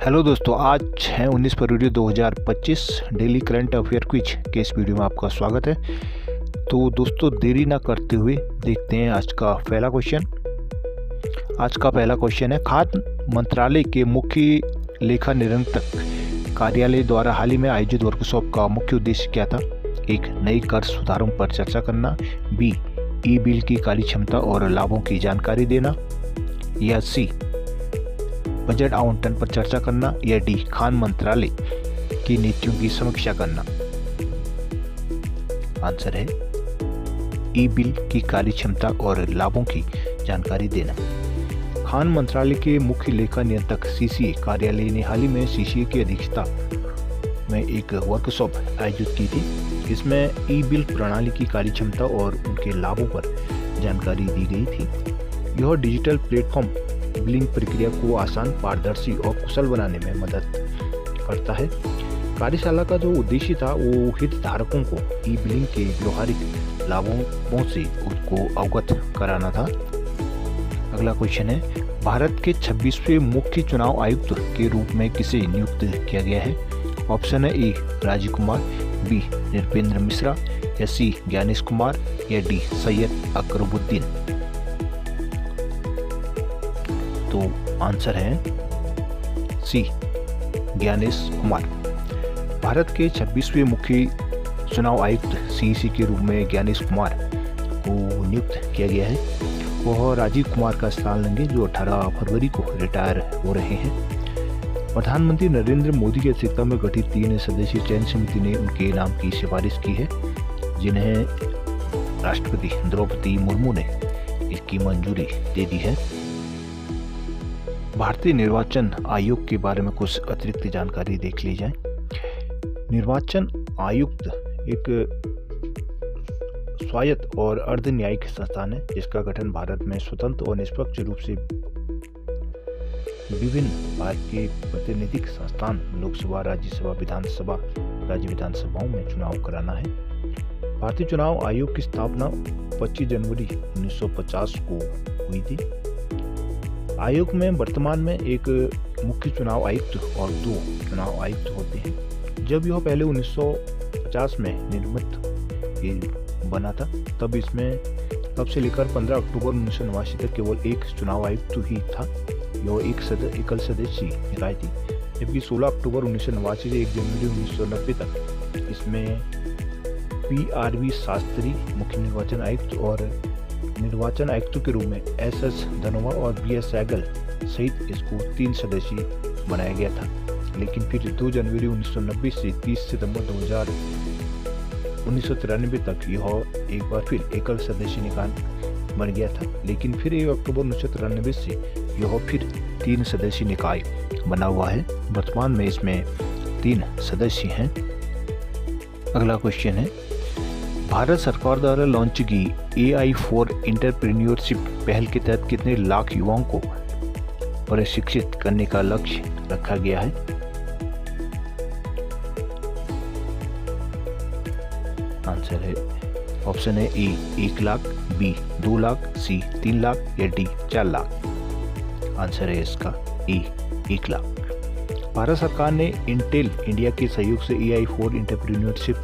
Hello दोस्तों, आज है 19 फरवरी 2025। डेली करंट अफेयर क्विज के इस वीडियो में आपका स्वागत है। तो दोस्तों, देरी ना करते हुए देखते हैं आज का पहला क्वेश्चन। आज का पहला क्वेश्चन है, खाद्य मंत्रालय के मुख्य लेखा निरंतर कार्यालय द्वारा हाल ही में आयोजित वर्कशॉप का मुख्य उद्देश्य क्या था? एक, नई कर सुधारों पर चर्चा करना, बी, ई बिल की कार्यक्षमता और लाभों की जानकारी देना, या सी, बजट आवंटन पर चर्चा करना, या डी, खान मंत्रालय की नीतियों की समीक्षा करना। आंसर है ई बिल की कार्यक्षमता और लाभों की जानकारी देना। खान मंत्रालय के मुख्य लेखा नियंत्रक सीसीए कार्यालय ने हाल ही में सीसीए की अध्यक्षता में एक वर्कशॉप आयोजित की थी। इसमें ई बिल प्रणाली की कार्यक्षमता और उनके लाभों पर जानकारी दी गई थी। यह डिजिटल प्लेटफॉर्म बिलिंग प्रक्रिया को आसान, पारदर्शी और कुशल बनाने में मदद करता है। कार्यशाला का जो उद्देश्य था वो हितधारकों को ई बिलिंग के व्यवहारिक लाभों से उनको अवगत कराना था। अगला क्वेश्चन है, भारत के 26वें मुख्य चुनाव आयुक्त के रूप में किसे नियुक्त किया गया है? ऑप्शन है ए, राजीव कुमार, बी, नृपेंद्र मिश्रा, या सी, ज्ञानेश कुमार, या डी, सैयद अकरबुद्दीन। तो आंसर है सी, ज्ञानेश कुमार। भारत के 26वें मुख्य चुनाव आयुक्त सीईसी के रूप में ज्ञानेश कुमार को नियुक्त किया गया है। वह राजीव कुमार का स्थान लेंगे जो 18 फरवरी को रिटायर हो रहे हैं। प्रधानमंत्री नरेंद्र मोदी की अध्यक्षता में गठित 3 सदस्यीय चयन समिति ने उनके नाम की सिफारिश की है, जिन्हें राष्ट्रपति द्रौपदी मुर्मू ने इसकी मंजूरी दे दी है। भारतीय निर्वाचन आयोग के बारे में कुछ अतिरिक्त जानकारी देख ली जाए। निर्वाचन आयुक्त एक स्वायत्त और अर्ध न्यायिक संस्थान है जिसका गठन भारत में स्वतंत्र और निष्पक्ष रूप से विभिन्न भारत के प्रतिनिधिक संस्थान, लोकसभा, राज्यसभा, विधानसभा, राज्य विधानसभाओं में चुनाव कराना है। भारतीय चुनाव आयोग की स्थापना 25 जनवरी 1950 को हुई थी। आयोग में वर्तमान में एक मुख्य चुनाव आयुक्त और 2 चुनाव आयुक्त होते हैं। जब यह पहले 1950 में निर्मित बना था तब से लेकर 15 अक्टूबर 1989 तक केवल एक चुनाव आयुक्त ही था। यह एकल सदस्यीय निकाय थी, जबकि 16 अक्टूबर 1989 से 1 जनवरी 1990 तक इसमें PRV शास्त्री मुख्य निर्वाचन आयुक्त और निर्वाचन आयुक्तों के रूप में SS धनोआ और BS सहगल सहित इसको 3 सदस्यीय बनाया गया था। लेकिन फिर 2 जनवरी 1990 से 30 सितंबर 1993 तक यह एक बार फिर एकल सदस्यीय निकाय बन गया था। लेकिन फिर 1 अक्टूबर 1993 से यह फिर 3 सदस्यीय निकाय बना हुआ है। वर्तमान में इसमें 3 सदस्य हैं। अगला क्वेश्चन है, भारत सरकार द्वारा लॉन्च की AI फॉर एंटरप्रेन्योरशिप पहल के तहत कितने लाख युवाओं को प्रशिक्षित करने का लक्ष्य रखा गया है? आंसर है ऑप्शन है ए, 1 लाख, बी, 2 लाख, सी, 3 लाख, या डी, 4 लाख। आंसर है इसका ए, 1 लाख। भारत सरकार ने इंटेल इंडिया के सहयोग से AI फॉर एंटरप्रेन्योरशिप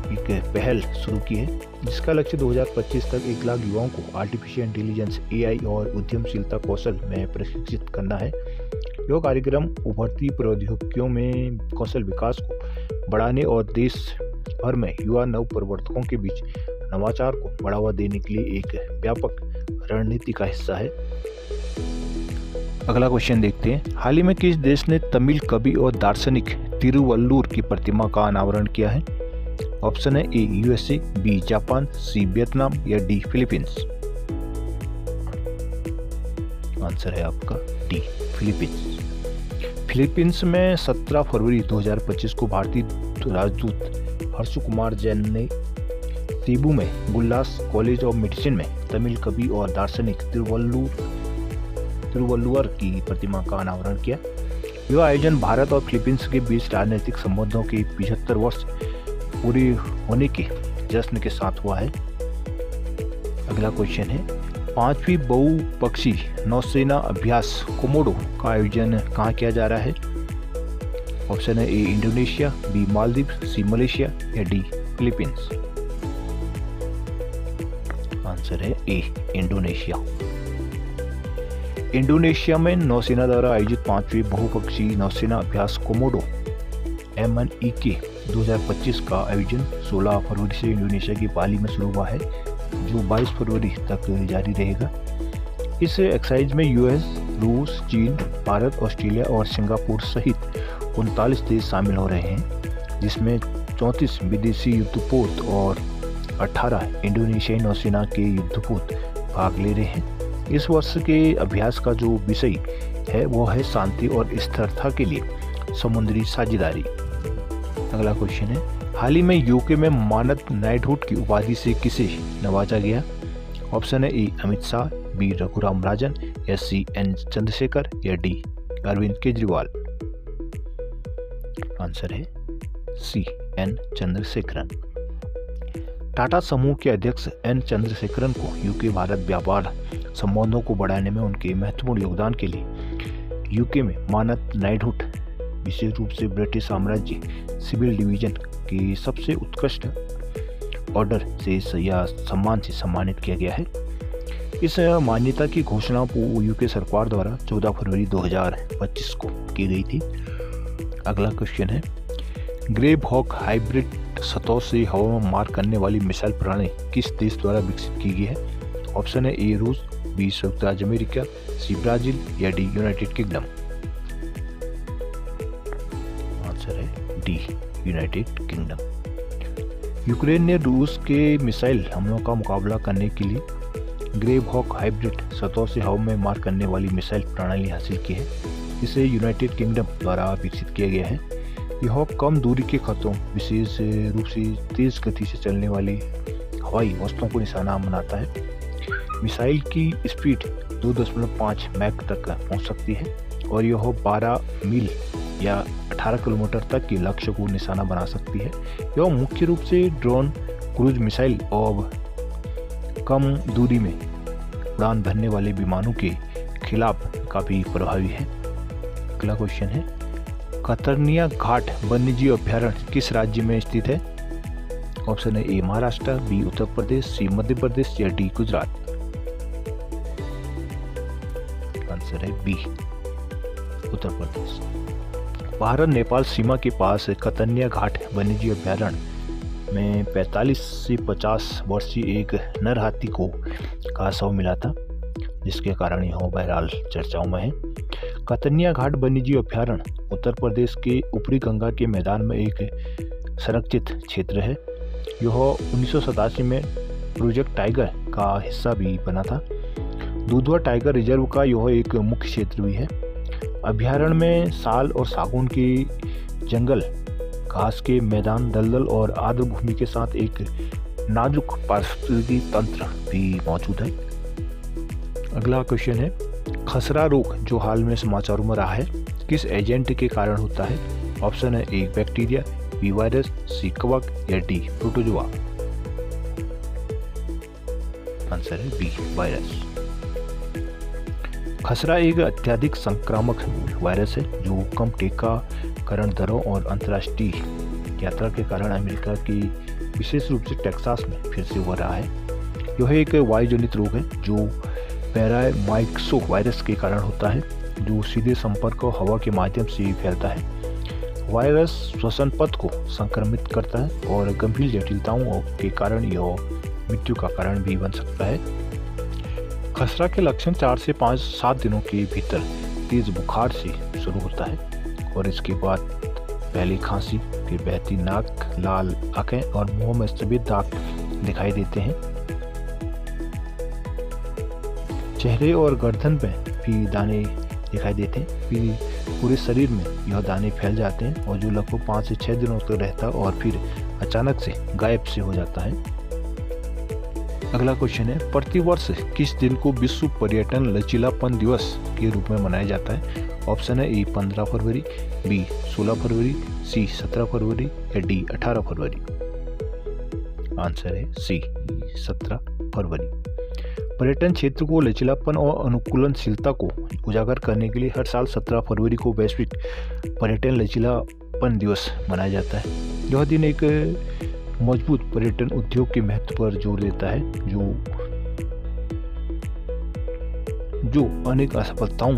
एक पहल शुरू की है, जिसका लक्ष्य 2025 तक 1 लाख युवाओं को आर्टिफिशियल इंटेलिजेंस, AI और उद्यमशीलता कौशल में प्रशिक्षित करना है। यह कार्यक्रम उभरती प्रौद्योगिकियों में कौशल विकास को बढ़ाने और देश भर में युवा नव प्रवर्तकों के बीच नवाचार को बढ़ावा देने के लिए एक व्यापक रणनीति का हिस्सा है। अगला क्वेश्चन देखते हैं, हाल ही में किस देश ने तमिल कवि और दार्शनिक तिरुवल्लुवर की प्रतिमा का अनावरण किया है? ऑप्शन है ए, USA, बी, जापान, सी, वियतनाम, या डी, फिलीपींस। आंसर है आपका डी, फिलीपींस। फिलीपींस में 17 फरवरी 2025 को भारतीय राजदूत हर्षु कुमार जैन ने सेबू में गुल्लास कॉलेज ऑफ मेडिसिन में तमिल कवि और दार्शनिक तिरुवल्लुवर की प्रतिमा का अनावरण किया। यह आयोजन भारत और फिलीपींस के बीच राजनीतिक संबंधों के 75 वर्ष पूरे होने के जश्न के साथ हुआ है। अगला क्वेश्चन है, 5वीं बहुपक्षीय नौसेना अभ्यास कोमोडो का आयोजन कहाँ किया जा रहा है? ऑप्शन है ए इंडोनेशिया, बी मालदीव, सी मलेशिया या डी फिलीपींस। आंसर है ए इंडोनेशिया। इंडोनेशिया में नौसेना द्वारा आयोजित 5वीं बहुपक्षीय नौसेना अभ्यास कोमोडो MNEK 2025 का आयोजन 16 फरवरी से इंडोनेशिया की बाली में शुरू हुआ है, जो 22 फरवरी तक जारी रहेगा। इस एक्सरसाइज में यूएस, रूस, चीन, भारत, ऑस्ट्रेलिया और सिंगापुर सहित 39 देश शामिल हो रहे हैं, जिसमें 34 विदेशी युद्धपोत और 18 इंडोनेशियाई नौसेना के युद्धपोत भाग ले रहे हैं। इस वर्ष के अभ्यास का जो विषय है वो है शांति और स्थिरता के लिए समुद्री साझेदारी। अगला क्वेश्चन है, हाल ही में यूके में मानद नाइटहुड की उपाधि से किसे नवाजा गया? ऑप्शन है ए अमित शाह, बी रघुराम राजन या सी एन चंद्रशेखर या डी अरविंद केजरीवाल। आंसर है सी एन चंद्रशेखरन। टाटा समूह के अध्यक्ष एन चंद्रशेखरन को यूके भारत व्यापार संबंधों को बढ़ाने में उनके महत्वपूर्ण योगदान के लिए यूके में मानद नाइटहुड, विशेष रूप से ब्रिटिश साम्राज्य सिविल डिवीजन के सबसे उत्कृष्ट ऑर्डर से या सम्मान से सम्मानित किया गया है। इस मान्यता की घोषणा यूके सरकार द्वारा 14 फरवरी 2025 को की गई थी। अगला क्वेश्चन है, ग्रेव हॉक हाइब्रिड सतह से हवा में मार करने वाली मिसाइल प्रणाली किस देश द्वारा विकसित की गई है? ऑप्शन है ए रूस, बी संयुक्त राज्य अमेरिका, सी ब्राजील या डी यूनाइटेड किंगडम। आंसर है डी यूनाइटेड किंगडम। यूक्रेन ने रूस के मिसाइल हमलों का मुकाबला करने के लिए ग्रेव हॉक हाइब्रिड सतह से हवा में मार करने वाली मिसाइल प्रणाली हासिल की है। इसे यूनाइटेड किंगडम द्वारा विकसित किया गया है। यह कम दूरी के खतरों, विशेष रूप से तेज गति से चलने वाली हवाई वस्तुओं को निशाना बनाता है। मिसाइल की स्पीड 2.5 मैक तक पहुंच सकती है और यह 12 मील या 18 किलोमीटर तक के लक्ष्य को निशाना बना सकती है। यह मुख्य रूप से ड्रोन, क्रूज मिसाइल और कम दूरी में उड़ान भरने वाले विमानों के खिलाफ काफ़ी प्रभावी है। अगला क्वेश्चन है, कतर्निया घाट वन्यजीव अभ्यारण्य किस राज्य में स्थित है? ऑप्शन है ए महाराष्ट्र, बी उत्तर प्रदेश, सी मध्य प्रदेश या डी गुजरात। आंसर है बी उत्तर प्रदेश। भारत नेपाल सीमा के पास कतर्निया घाट वन्यजीव अभ्यारण्य में 45 से 50 वर्षीय एक नर हाथी को का शव मिला था, जिसके कारण यह बहरहाल चर्चाओं में है। कतर्निया घाट वन्यजीव अभ्यारण्य उत्तर प्रदेश के ऊपरी गंगा के मैदान में एक संरक्षित क्षेत्र है। यह 1987 में प्रोजेक्ट टाइगर का हिस्सा भी बना था। दुधवा टाइगर रिजर्व का यह एक मुख्य क्षेत्र भी है। अभ्यारण्य में साल और सागौन के जंगल, घास के मैदान, दलदल और आर्द्र भूमि के साथ एक नाजुक पारिस्थितिकी तंत्र भी मौजूद है। अगला क्वेश्चन है, खसरा रोग जो हाल में समाचारों में रहा है किस एजेंट के कारण होता है? ऑप्शन है ए बैक्टीरिया, बी वायरस, सी कवक या डी प्रोटोजोआ। आंसर है बी वायरस। खसरा एक अत्यधिक संक्रामक वायरस है जो कम टीकाकरण दरों और अंतर्राष्ट्रीय यात्रा के कारण अमेरिका की विशेष रूप से टेक्सास में फिर से हो रहा है। यह एक वायुजनित रोग है जो पैरामाइक्सो वायरस के कारण होता है, जो सीधे संपर्क हवा के माध्यम से फैलता है। वायरस श्वसन पथ को संक्रमित करता है और गंभीर जटिलताओं के कारण यह मृत्यु का कारण भी बन सकता है। खसरा के लक्षण 4 से 7 दिनों के भीतर तेज बुखार से शुरू होता है और इसके बाद पहले खांसी, फिर बहती नाक, लाल आंखें और मुंह में सफेद दाग दिखाई देते हैं। चेहरे और गर्दन में भी दाने दिखाई देते हैं। फिर पूरे शरीर में यह दाने फैल जाते हैं और जो लगभग 5 से 6 दिनों तक रहता है और फिर अचानक से गायब से हो जाता है। अगला क्वेश्चन है, प्रतिवर्ष किस दिन को विश्व पर्यटन लचीलापन दिवस के रूप में मनाया जाता है? ऑप्शन है ए 15 फरवरी, बी 16 फरवरी, सी 17 फरवरी या डी 18 फरवरी। आंसर है सी 17 फरवरी। पर्यटन क्षेत्र को लचीलापन और अनुकूलनशीलता को उजागर करने के लिए हर साल 17 फरवरी को वैश्विक पर्यटन लचीलापन दिवस मनाया जाता है। यह दिन एक मजबूत पर्यटन उद्योग के महत्व पर जोर देता है जो अनेक असफलताओं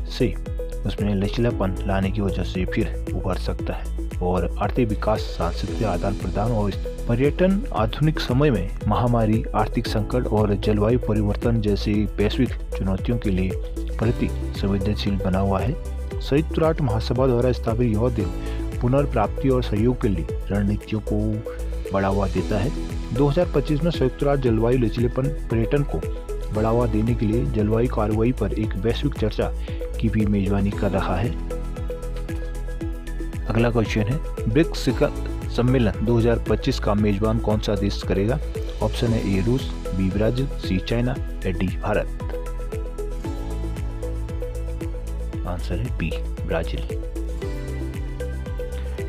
से उसमें लचीलापन लाने की वजह से फिर उभर सकता है और आर्थिक विकास, सांस्कृतिक आदान प्रदान और पर्यटन आधुनिक समय में महामारी, आर्थिक संकट और जलवायु परिवर्तन जैसी वैश्विक चुनौतियों के लिए प्रति संवेदनशील बना हुआ है। संयुक्त राष्ट्र महासभा द्वारा स्थापित यह दिन पुनर्प्राप्ति और सहयोग के लिए रणनीतियों को बढ़ावा देता है। 2025 में संयुक्त राष्ट्र जलवायु लचीलेपन पर्यटन को बढ़ावा देने के लिए जलवायु कार्रवाई पर एक वैश्विक चर्चा की भी मेजबानी कर रहा है। अगला क्वेश्चन है, ब्रिक्स शिखर सम्मेलन 2025 का मेजबान कौन सा देश करेगा? ऑप्शन है ए रूस, बी ब्राजील, सी चाइना या डी भारत। आंसर है बी ब्राजील।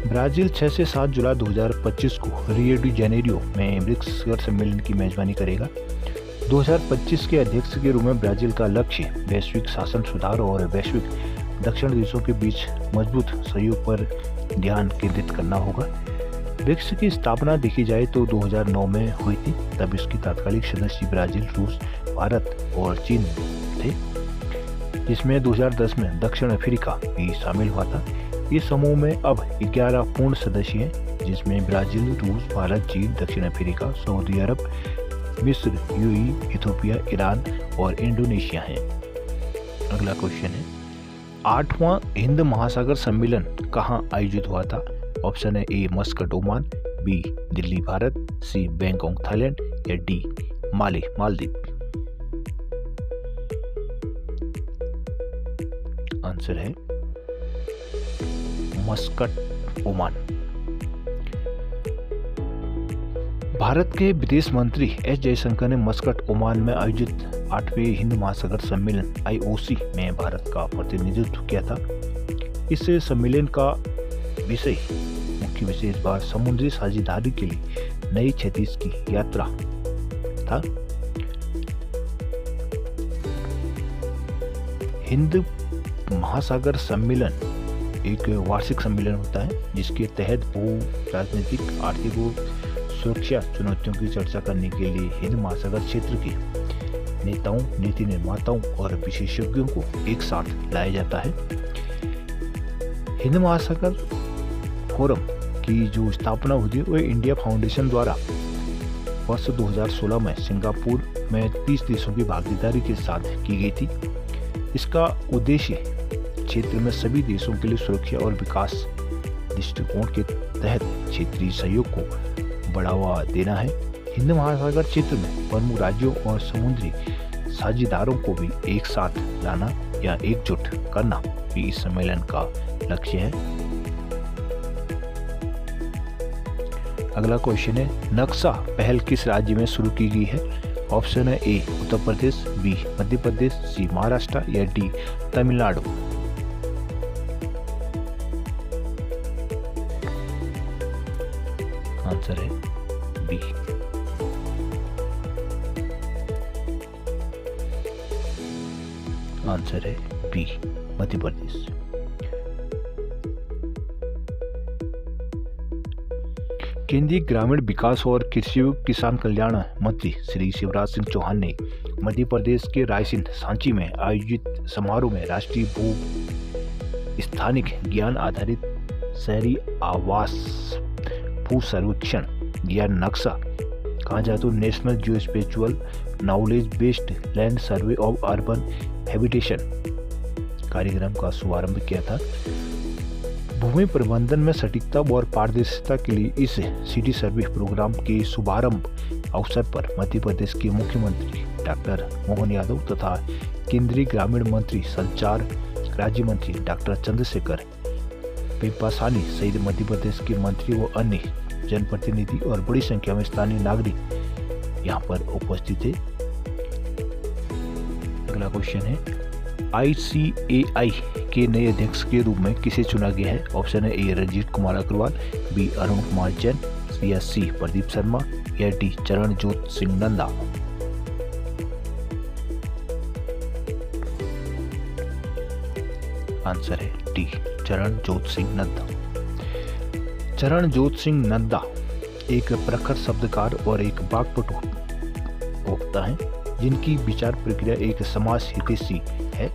ब्राजील 6 से 7 जुलाई 2025 को रियो डी जेनेरियो में ब्रिक्स शिखर सम्मेलन की मेजबानी करेगा। 2025 के अध्यक्ष के रूप में ब्राजील का लक्ष्य वैश्विक शासन सुधार और वैश्विक दक्षिण देशों के बीच मजबूत सहयोग पर ध्यान केंद्रित करना होगा। ब्रिक्स की स्थापना देखी जाए तो 2009 में हुई थी, तब इसकी तात्कालिक सदस्य ब्राजील, रूस, भारत और चीन थे, जिसमें 2010 में दक्षिण अफ्रीका भी शामिल हुआ था। इस समूह में अब 11 पूर्ण सदस्य हैं, जिसमें ब्राजील, रूस, भारत, चीन, दक्षिण अफ्रीका, सऊदी अरब, मिस्र, यूएई, इथियोपिया, ईरान और इंडोनेशिया हैं। अगला क्वेश्चन है, 8वां हिंद महासागर सम्मेलन कहाँ आयोजित हुआ था? ऑप्शन है A Muscat Oman, B Delhi Bharat, C Bangkok Thailand या डी माले मालदीव। आंसर है मस्कट ओमान। भारत के विदेश मंत्री एस जयशंकर ने मस्कट ओमान में आयोजित 8वें हिंद महासागर सम्मेलन IOC में भारत का प्रतिनिधित्व किया था। इस सम्मेलन का मुख्य विषय इस बार समुद्री साझेदारी के लिए नई क्षितिज की यात्रा था। हिंद महासागर सम्मेलन एक वार्षिक सम्मेलन होता है, जिसके तहत भू राजनीतिक, आर्थिक और सुरक्षा चुनौतियों की चर्चा करने के लिए हिंद महासागर क्षेत्र के नेताओं, नीति निर्माताओं और विशेषज्ञों को एक साथ लाया जाता है। हिंद महासागर फोरम की जो स्थापना हुई थी वो इंडिया फाउंडेशन द्वारा वर्ष 2016 में सिंगापुर में 30 देशों की भागीदारी के साथ की गई थी। इसका उद्देश्य क्षेत्र में सभी देशों के लिए सुरक्षा और विकास दृष्टिकोण के तहत क्षेत्रीय सहयोग को बढ़ावा देना है। हिंद महासागर क्षेत्र में प्रमुख राज्यों और समुद्री साझेदारों को भी एक साथ लाना या एकजुट करना भी इस सम्मेलन का लक्ष्य है। अगला क्वेश्चन है, नक्शा पहल किस राज्य में शुरू की गई है? ऑप्शन है ए उत्तर प्रदेश, बी मध्य प्रदेश, सी महाराष्ट्र या डी तमिलनाडु। आंसर है बी। आंसर है बी मध्य प्रदेश। केंद्रीय ग्रामीण विकास और कृषि एवं किसान कल्याण मंत्री श्री शिवराज सिंह चौहान ने मध्य प्रदेश के रायसेन सांची में आयोजित समारोह में राष्ट्रीय भू स्थानिक ज्ञान आधारित शहरी आवास भू सर्वेक्षण या नक्शा कहा जाए तो national geospatial knowledge based land survey of urban habitation कार्यक्रम का शुभारंभ किया था। भूमि प्रबंधन में सटीकता और पारदर्शिता के लिए इस सिटी सर्वे प्रोग्राम के शुभारंभ अवसर पर मध्य प्रदेश के मुख्यमंत्री डॉक्टर मोहन यादव तथा केंद्रीय ग्रामीण मंत्री संचार राज्य मंत्री डॉक्टर चंद्रशेखर पेम्पासानी सहित मध्य प्रदेश के मंत्री व अन्य जनप्रतिनिधि और बड़ी संख्या में स्थानीय नागरिक यहाँ पर उपस्थित थे। अगला क्वेश्चन है, ICAI के नए अध्यक्ष के रूप में किसे चुना गया है? ऑप्शन है ए रंजीत कुमार अग्रवाल, बी अरुण कुमार जैन या सी प्रदीप शर्मा या डी चरणजोत सिंह नंदा। आंसर है डी, चरणजोत सिंह नड्डा। चरणजोत सिंह नड्डा एक प्रखर शब्दकार और एक वाक्पटु वक्ता हैं, जिनकी विचार प्रक्रिया एक समाज हितैषी है।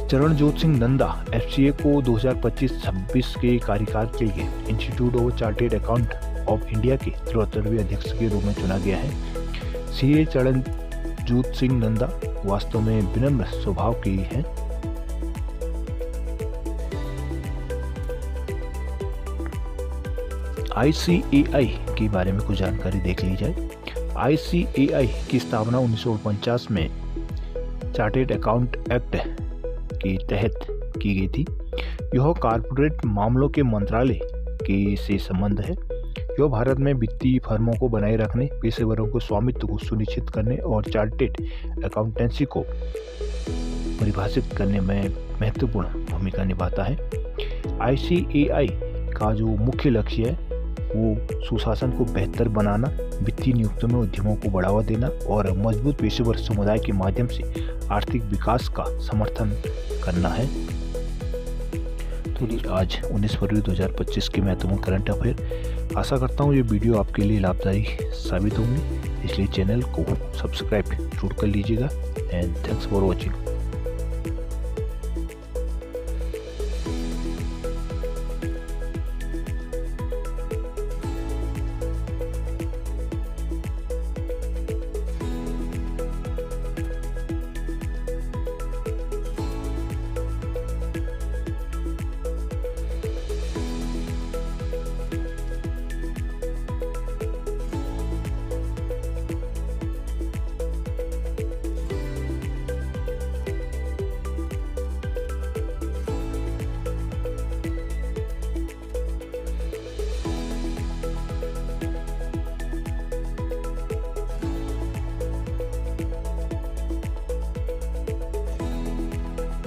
चरणजोत सिंह नड्डा एफसीए को 2025-26 के कार्यकाल के लिए institute of chartered account of India के 73वें अध्यक्ष के रूप में चुना गया है। सीए चरणजोत सिंह नड्डा वास्तव में विनम्र स्वभाव के हैं। ICAI के बारे में कुछ जानकारी देख ली जाए। ICAI की स्थापना 1949 में चार्टेड अकाउंट एक्ट के तहत की गई थी। यह कॉर्पोरेट मामलों के मंत्रालय के से संबंध है। यह भारत में वित्तीय फर्मों को बनाए रखने, पेशेवरों को स्वामित्व को सुनिश्चित करने और चार्टेड अकाउंटेंसी को परिभाषित करने में महत्वपूर्ण भूमिका निभाता है। ICAI का जो मुख्य लक्ष्य है वो सुशासन को बेहतर बनाना, वित्तीय नियुक्तियों में उद्यमों को बढ़ावा देना और मजबूत पेशेवर समुदाय के माध्यम से आर्थिक विकास का समर्थन करना है। तो आज 19 फरवरी 2025 के महत्वपूर्ण करंट अफेयर। आशा करता हूँ ये वीडियो आपके लिए लाभदायी साबित होंगी, इसलिए चैनल को सब्सक्राइब जरूर कर लीजिएगा। And thanks for watching.